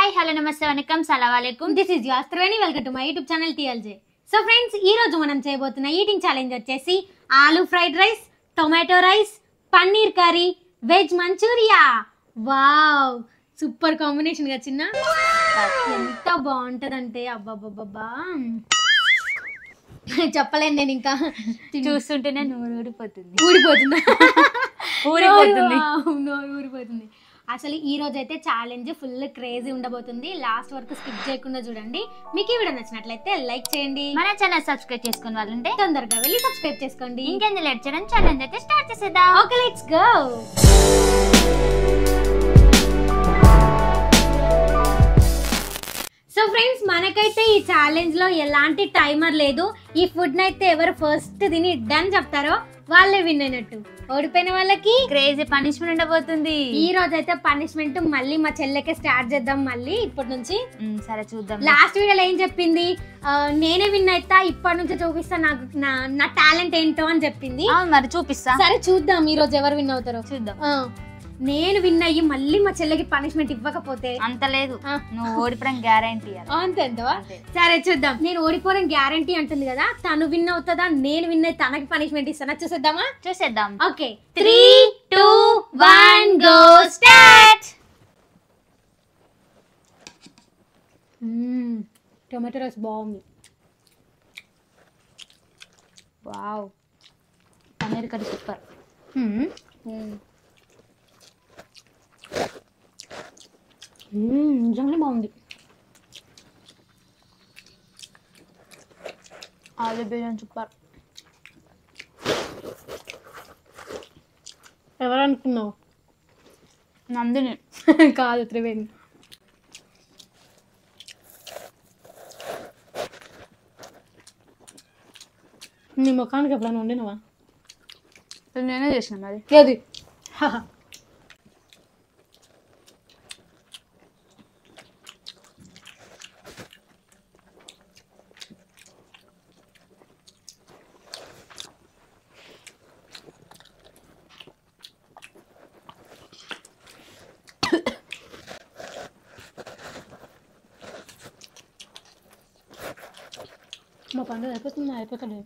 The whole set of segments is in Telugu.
హాయ్ హలో నమస్తే వనకం సలాం అలైకుం. This is your Triveni. Welcome to my YouTube channel TLJ. So friends, ఈ రోజు మనం చేయబోతున్న ఈటింగ్ ఛాలెంజ్ వచ్చేసి aloo fried rice, tomato rice, paneer curry, veg manchurian. Wow, super combination గా చిన్న. ఎంత బాగుంటదంటే అబ్బాబ్బాబ్బా చెప్పలేను నేను. ఇంకా చూస్తుంటేనే నోరు ఊడిపోతుంది. ఊరిపోతుంది. అసలు ఈ రోజు అయితే ఛాలెంజ్ ఫుల్ క్రేజీ ఉండబోతుంది. లాస్ట్ వరకు స్కిప్ చేయకుండా చూడండి. మీకు ఈ వీడియో నచ్చినట్లయితే లైక్ చేయండి. మన ఛానల్ సబ్స్క్రైబ్ చేసుకున్న వాళ్ళంటే తొందరగా వెళ్ళి సబ్స్క్రైబ్ చేసుకోండి. ఇంకెందుకు లేట్ చేయడం, ఛాలెంజ్ అయితే స్టార్ట్ చేసేద్దాం. Okay, let's go. So friends, మనకైతే ఈ ఛాలెంజ్ లో ఎలాంటి టైమర్ లేదు. ఈ ఫుడ్ నైతే ఎవరు ఫస్ట్ తిని డన్ చెప్తారో వాళ్ళే విన్ అయినట్టు. ఓడిపోయిన వాళ్ళకి క్రేజీ పనిష్మెంట్ ఉండబోతుంది. ఈ రోజు అయితే పనిష్మెంట్ మళ్ళీ మా చెల్లెకే స్టార్ట్ చేద్దాం మళ్ళీ ఇప్పటి నుంచి. సరే చూద్దాం. లాస్ట్ వీడియోలో ఏం చెప్పింది, నేనే విన్ అయితా, ఇప్పటి నుంచి చూపిస్తా నాకు నా టాలెంట్ ఏంటో అని చెప్పింది. మరి చూపిస్తా. సరే చూద్దాం ఈ రోజు ఎవరు విన్ అవుతారో చూద్దాం. నేను విన్ అయ్యి మళ్ళీ మా చెల్లెకి పనిష్మెంట్ ఇవ్వకపోతే అంత లేదు, నువ్వు ఓడిపోవడం గ్యారంటీ. అంతే అంటవా? సరే చూద్దాం. నేను ఓడిపోవడం గ్యారంటీ అంటుంది కదా, తను విన్ అవుతుందా నేను విన్ అయ్యి తనకి పనిష్మెంట్ ఇస్తానా? చూసేద్దాం. Okay, 3, 2, 1 go start. Tomato rice బాగుంది. Wow, paneer curry super. నిజంగానే బాగుంది. ఆలు బిర్యానీ సూపర్. ఎవరు అనుకున్నావు? నందిని కాదు, త్రివేణి. నీ ముఖానికి ఎప్పుడైనా వండినవా? నేనే చేసిన మరి. అది మా పండుగ అయిపోతలేదు.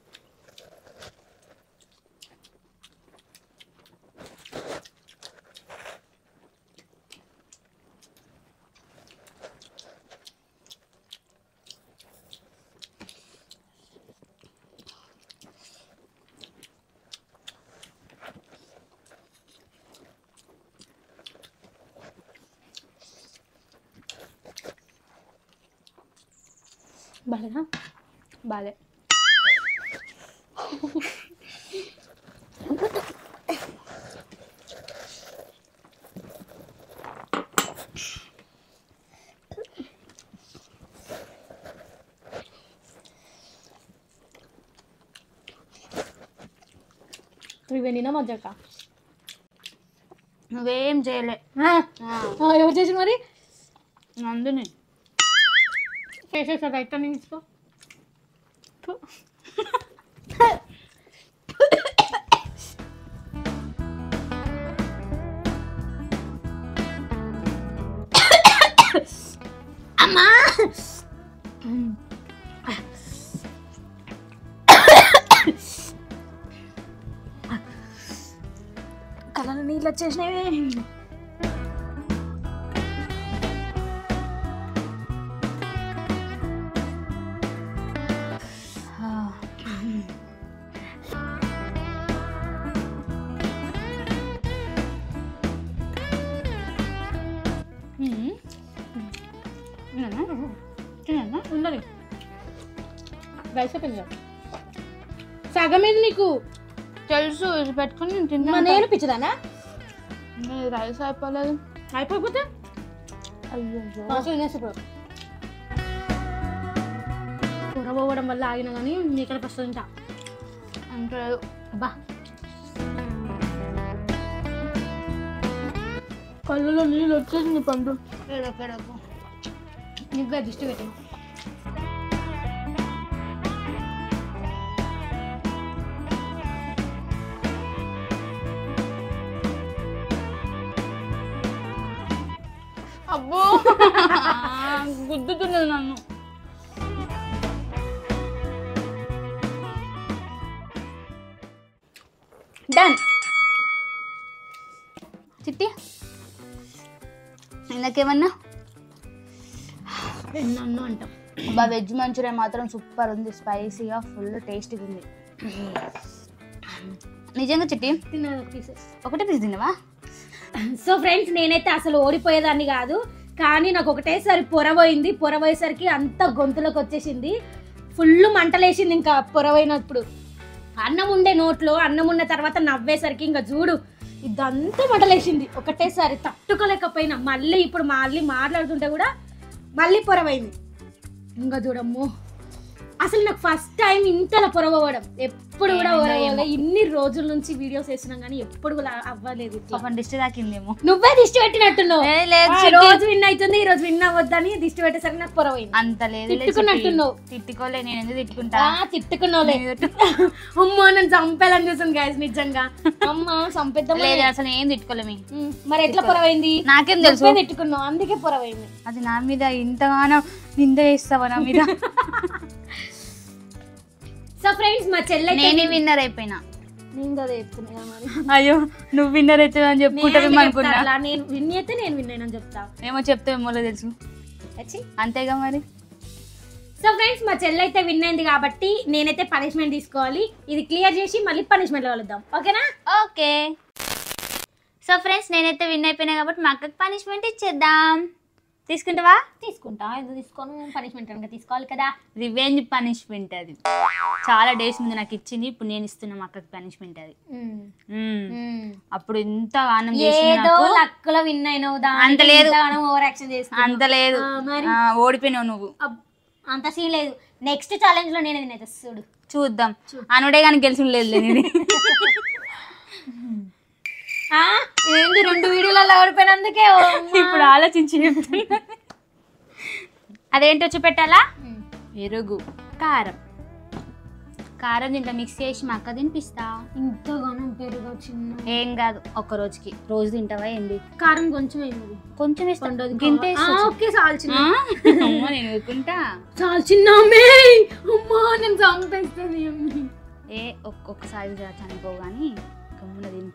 బాలేదా? బాలే. త్రివేణినా మజ్జక? నువ్వేం చేయలే. ఎవరు చేసిన మరి? నందిని చేసేసాడు. అయితే నేను తీసుకో. అమ్మా, కళ్ళ నీళ్ళు వచ్చేసినవి. ఉండాలి. రైస్ అయిపోయింది. సగం మీద నీకు తెలుసు, ఇది పెట్టుకుని నేను తిన్నా. నేను పిచ్చదానా? రైస్ అయిపోలేదు. అయిపోతే అయ్యో, కూర పోవడం వల్ల ఆగిన కానీ నీకు వస్తుంట అంటే అబ్బా. కళ్ళలో నీళ్ళు వచ్చేసింది పండు. నీకు దిష్టి పెట్టాను. అబ్బో గుద్దుతున్నది నన్ను. డన్. చిట్టి ఇందాకేమన్నా నన్ను అంటాం. వెజ్ మంచూరియా మాత్రం సూపర్ ఉంది, స్పైసీగా ఫుల్ టేస్టీగా ఉంది నిజంగా. చిట్టి తిన్నాను పీసెస్, ఒకటే పీస్ తిన్నావా? సో ఫ్రెండ్స్ నేనైతే అసలు ఓడిపోయేదాన్ని కాదు, కానీ నాకు ఒకటేసారి పొరపోయింది. పొరపోయేసరికి అంత గొంతులోకి వచ్చేసింది, ఫుల్ మంటలేసింది. ఇంకా పొరపోయినప్పుడు అన్నం ఉండే నోట్లో, అన్నం ఉన్న తర్వాత నవ్వేసరికి ఇంకా చూడు ఇదంతా మంటలేసింది ఒకటేసారి, తట్టుకోలేకపోయినా. మళ్ళీ ఇప్పుడు మాట్లాడుతుంటే కూడా మళ్ళీ పొరపోయింది. ఇంకా చూడమ్ము, అసలు నాకు ఫస్ట్ టైం ఇంతలా పొరవడం. ఎప్పుడు కూడా పొరవలే, ఇన్ని రోజుల నుంచి వీడియోస్ వేసినాం కానీ ఎప్పుడు కూడా అవ్వలేదు. దిష్టి తాకిందేమో. నువ్వే దిష్టి పెట్టినట్టున్నావు. రోజు విన్ అవుతుంది, ఈ రోజు విన్ అవ్వద్దని దిష్టి పెట్టేసరికి నాకు పొరవైంది. అంత లేదు, తిట్టుకున్నట్టున్నావు. తిట్టుకోలే, నేను ఎందుకు తిట్టుకుంటా? తిట్టుకున్నావులే. అమ్మా నన్ను చంపేయాలని చూసాను గాయస్, నిజంగా. అమ్మా చంపేద్దాం. అసలు ఏం తిట్టుకోలేమి. మరి ఎట్లా పొరవైంది? నాకేం తెలుసు. తిట్టుకున్నావు అందుకే పొరవైంది. అది నా మీద ఇంతగానో నింద వేస్తావా నా మీద? సో ఫ్రెండ్స్ మా చెల్లె, నేనే విన్నర్ అయిపోయినా. నేను కదా చెప్తున్నా మరి. అయ్యో నువ్వు విన్నర్ అవుతావు అని చెప్పుకుంటావేమో అనుకున్నా. నేను విన్ అయితే నేను విన్ అయినా చెప్తా. ఏమో చెప్తావేమో తెలుసు, అంతేగా మరి. సో ఫ్రెండ్స్ మా చెల్లి అయితే విన్ అయింది కాబట్టి నేనైతే పనిష్మెంట్ తీసుకోవాలి. ఇది క్లియర్ చేసి మళ్ళీ పనిష్మెంట్ కలుద్దాం, ఓకేనా? ఓకే. సో ఫ్రెండ్స్ నేనైతే విన్ అయిపోయినా కాబట్టి మా అక్కకి పనిష్మెంట్ ఇచ్చేద్దాం. తీసుకుంటావా? తీసుకుంటా. ఎందుకు తీసుకోను? పనిష్మెంట్ కనుక తీసుకోవాలి కదా. రివెంజ్ పనిష్మెంట్ అది. చాలా డేస్ ముందు నాకు ఇచ్చింది, ఇప్పుడు నేను ఇస్తున్నా మా అక్కకి పనిష్మెంట్ అది. అప్పుడు ఇంత ఆనందం ఏదో లక్కులో విన్ అయినావు, అంత లేదు. ఓవర్ యాక్షన్ చేస్తా అంత లేదు, ఓడిపోయినావు నువ్వు. అంత సీన్ లేదు. నెక్స్ట్ ఛాలెంజ్ లో నేను విన్ అవుతా, చూద్దాం. అనుడే కానీ గెలిచి లేదు నేను. ఏంటి 2 వీడియోలలో ఓడిపోయినందుకే ఇప్పుడు ఆలోచించి అదేంటో చూపెట్టాలా? పెరుగు, కారం. కారం దీంట్లో మిక్స్ చేసి మా అక్క తినిపిస్తా. ఇంతగానో పెరుగు చిన్న ఏం కాదు, ఒక్క రోజుకి. రోజు తింటావా ఏంది? కారం కొంచెం అయింది, కొంచెం వేస్తా. ఓకే సాల్చిన నేను ఊరుకుంటా. సాల్చిన అమ్మా నేను చంపేస్తాను. ఒక్కొక్కసారి చనిపోగాని గమ్మున తిని.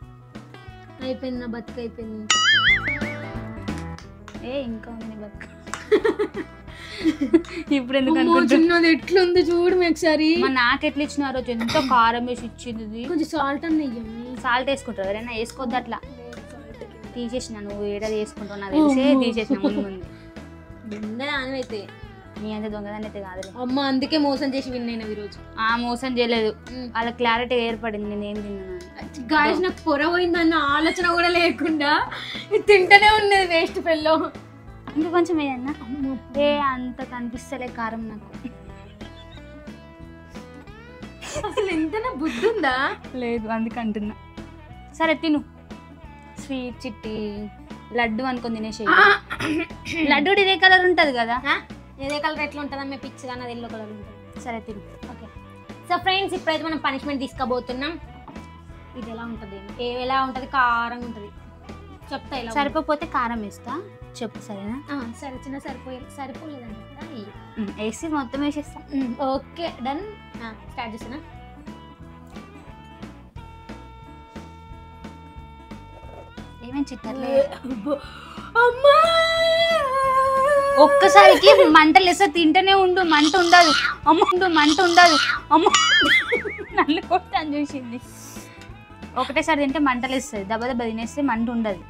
అయిపోయింది నా బతుకు, అయిపోయింది. ఇంకా ఉంది బతుకు. ఇప్పుడు ఎందుకు చిన్నది ఎట్లుంది చూడు ఒకసారి. నాకు ఎట్లా ఇచ్చిన రోజు ఎంత కారం వేసి ఇచ్చింది. కొంచెం సాల్ట్ అన్న సాల్ట్ వేసుకుంటారు ఎవరైనా? వేసుకోవద్దు అట్లా. తీసేసిన, నువ్వు ఏడాది వేసుకుంటావు నాకు తెలిసే తీసేసిన. ముందు అయితే నీ అంతే దొంగదాన్ని అయితే కాదు అమ్మ, అందుకే మోసం చేసి విన్ అయినా ఈరోజు. మోసం చేయలేదు, వాళ్ళ క్లారిటీ ఏర్పడింది నేను ఏం తిన్నాను. గాయస్ నాకు పొర పోయిందన్న ఆలోచన కూడా లేకుండా తింటూనే ఉన్నది వేస్ట్ ఫెల్లో. ఇంకా కొంచెం ఏదన్నా అంత కనిపిస్తలే కారం నాకు. అసలు ఎంతనా బుద్ధి ఉందా? లేదు అందుకంటున్నా. సరే తిను. స్వీట్ చిట్టి లడ్డు అనుకొని తినేసి. లడ్డు ఇదే కలర్ ఉంటుంది కదా? ఇదే కలర్ ఎట్లా ఉంటుందమ్మా? పిచ్చిగా నాది ఎల్లో కలర్ ఉంటుంది. సరే తిను. ఓకే. సో ఫ్రెండ్స్ ఇప్పుడైతే మనం పనిష్మెంట్ తీసుకోబోతున్నాం. ఇది ఎలా ఉంటుంది? ఎలా ఉంటుంది? కారంగా ఉంటుంది. చెప్తా. ఇలా సరిపోతే కారం వేస్తా, చెప్పు సరేనా? సరే చిన్న సరిపోలేదండి, వేసి మొత్తం వేసేస్తా. Okay done. స్టార్ట్ చేస్తున్నా. ఏమేమి చిట్టర్లే. ఒక్కసారికి మంటలు వేస్తే తింటూనే ఉండు, మంట ఉండదు. మంట ఉండదు. నన్ను కొట్టాను చూసింది. ఒకటేసారి తింటే మంటలు వేస్తుంది, దెబ్బ దెబ్బ తినేస్తే మంట ఉండదు.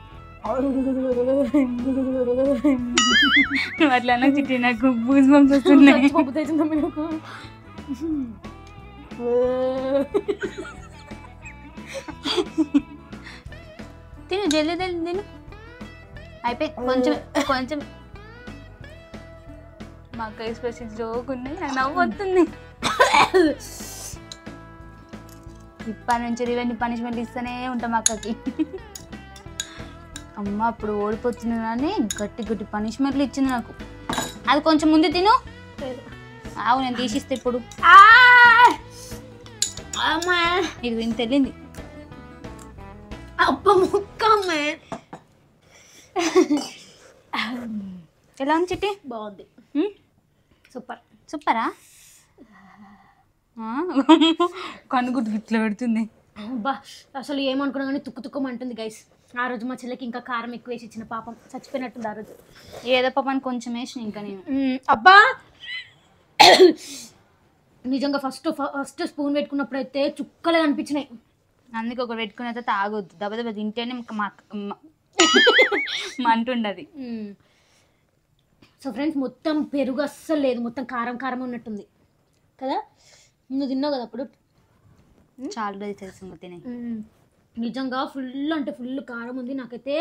అట్లా చిట్టి నాకు బూజ్ బంప్స్ వస్తున్నాయి. తిను జల్దీ తిను. అయిపోయి కొంచెం కొంచెం. మా అక్క ఎక్స్ప్రెషన్స్ జోక్ ఉన్నాయి, నాకు నవ్వు వస్తుంది. ఇప్పటి నుంచి రివెంజ్ పనిష్మెంట్ ఇస్తూనే ఉంటాం అక్కకి. అమ్మ అప్పుడు ఓడిపోతున్నా కానీ గట్టి గట్టి పనిష్మెంట్లు ఇచ్చింది నాకు. అది కొంచెం ముందు తిను. నేను తీసిస్తే ఇప్పుడు ఇది విని తెలియంది. ఎలా ఉంది చిట్టి? బాగుంది, సూపర్. సూపరా? కనుగుడ్డు ఇట్లా పెడుతుంది. అబ్బా అసలు ఏమనుకున్నా కానీ తుక్కుమంటుంది గైస్. ఆ రోజు మా చెల్లెకి ఇంకా కారం ఎక్కువ వేసి ఇచ్చిన, పాపం చచ్చిపోయినట్టుంది ఆ రోజు. ఏదో పాపని కొంచెం వేసిన ఇంకా నేను. అబ్బా నిజంగా ఫస్ట్ స్పూన్ పెట్టుకున్నప్పుడు అయితే చుక్కలే అనిపించినాయి. అందుకే ఒక పెట్టుకున్న తర్వాత తాగొద్దు, దెబ్బ తింటేనే మంటుండది. సో ఫ్రెండ్స్ మొత్తం పెరుగు అస్సలు లేదు, మొత్తం కారం కారం ఉన్నట్టుంది కదా. నువ్వు తిన్నావు కదా అప్పుడు, చాలా రోజు తెలుసు తినే. నిజంగా ఫుల్ అంటే ఫుల్ కారం ఉంది, నాకైతే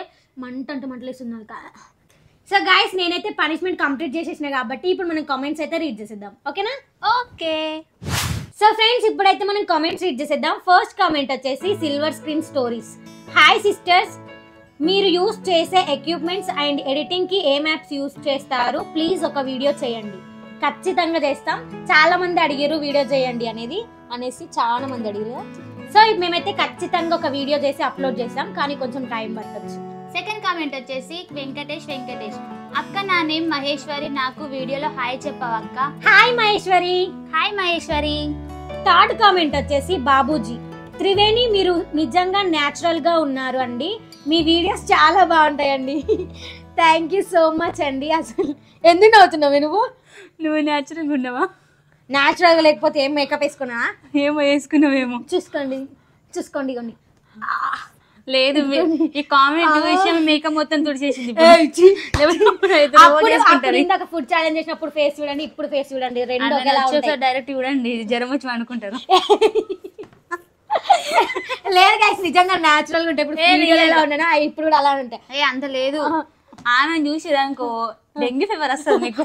మంట అంటే మంటలేస్తుంది నాకు. సో గైస్ నేనైతే పనిష్మెంట్ కంప్లీట్ చేసేసిన కాబట్టి ఇప్పుడు మనం కామెంట్స్ అయితే రీడ్ చేసేద్దాం, ఓకేనా? ఓకే. సో ఫ్రెండ్స్ ఇప్పుడైతే మనం కామెంట్స్ రీడ్ చేసేద్దాం. ఫస్ట్ కామెంట్ వచ్చేసి silver screen stories. Hi sisters, మీరు యూస్ చేసే ఎక్విప్మెంట్స్ అండ్ ఎడిటింగ్ కి ఏం యాప్స్ యూస్ చేస్తారు? ప్లీజ్ ఒక వీడియో చేయండి. ఖచ్చితంగా చేస్తాం, చాలా మంది అడిగారు వీడియో చేయండి అనేసి చాలా మంది అడిగారు. సో మేమైతే ఖచ్చితంగా ఒక వీడియో చేసి అప్లోడ్ చేస్తాం, కానీ కొంచెం టైం పట్టొచ్చు. సెకండ్ కామెంట్ వచ్చేసి వెంకటేష్. అక్క నా నేమ్ మహేశ్వరి, నాకు వీడియోలో హాయ్ చెప్పవక్క. Hi Maheshwari. Hi Maheshwari. Third comment వచ్చేసి బాబూజీ. త్రివేణి మీరు నిజంగా న్యాచురల్ గా ఉన్నారు అండి, మీ వీడియోస్ చాలా బాగుంటాయండి. థ్యాంక్ యూ సో మచ్ అండి. అసలు ఎందుకు నవ్వుతున్నావు నువ్వు న్యాచురల్గా ఉన్నావా? న్యాచురల్ గా లేకపోతే ఏం మేకప్ వేసుకున్నా? ఏమో వేసుకున్నావేమో. చూసుకోండి కొన్ని. లేదు ఈ కామెంట్ విషయం మేకప్ మొత్తం తుడిచేసింది. ఇందాక ఫుడ్ ఛాలెంజ్ చేసినప్పుడు ఫేస్ చూడండి, ఇప్పుడు ఫేస్ చూడండి, రెండు డైరెక్ట్ చూడండి, జ్వరం వచ్చి అనుకుంటారు. లేదు గైస్ నిజంగా న్యాచురల్ గా ఉంటాయి. ఇప్పుడు ఎలా ఉన్నానా ఇప్పుడు కూడా అలా ఉంటాయి. అంత లేదు, ఆమె చూసేదానికో డెంగ్యూ ఫీవర్ వస్తుంది మీకు.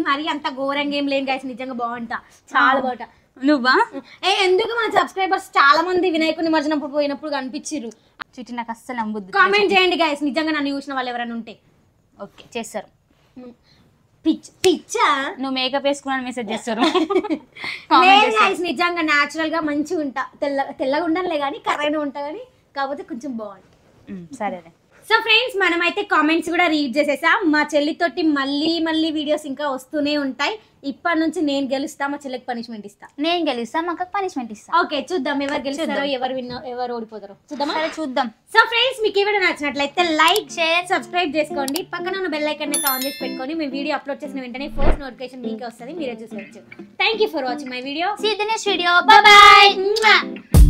మరి అంత ఘోరంగా ఏం లేదు గైస్, నిజంగా బాగుంటా, చాలా బాగుంటా. నువ్వా? ఎందుకు మన సబ్స్క్రైబర్స్ చాలా మంది వినాయక నిమజ్జనం పోయినప్పుడు కనిపించారు. చిట్టి నాకు అస్సలు నమ్మొద్దు. కామెంట్ చేయండి గైస్, నిజంగా నన్ను చూసిన వాళ్ళు ఎవరైనా ఉంటే. ఓకే చేస్తారు. పిచ్చా నువ్వు మేకప్ వేసుకున్నాను మెసేజ్ చేస్తారు. నిజంగా న్యాచురల్ గా మంచిగా ఉంటా, తెల్లగా ఉండాలే కానీ కర్రైన ఉంటా కానీ, కాకపోతే కొంచెం బాగుంటా. సరేలే. సో ఫ్రెండ్స్ మనమైతే కామెంట్స్ కూడా రీడ్ చేసేసాం. మా చెల్లితోటి మళ్ళీ వీడియోస్ ఇంకా వస్తూనే ఉంటాయి. ఇప్పటి నుంచి నేను గెలుస్తా, మా చెల్లికి పనిష్మెంట్ ఇస్తా. నేను గెలుస్తా, మా అక్కకి పనిష్మెంట్ ఇస్తా. ఓకే చూద్దాం ఎవరు గెలుస్తారో ఎవరు ఓడిపోతారో చూద్దామా? చూద్దాం. సో ఫ్రెండ్స్ మీకు ఈ వీడియో నచ్చినట్లయితే లైక్, షేర్, సబ్స్క్రైబ్ చేసుకోండి. పక్కన ఉన్న బెల్ ఐకాన్ అయితే ఆన్ చేసి పెట్టుకొని మీ వీడియో అప్లోడ్ చేసిన వెంటనే ఫస్ట్ నోటిఫికేషన్ మీకే వస్తుంది, మీరే చూసేయచ్చు. Thank you for watching my video. See you in the next video. Bye by.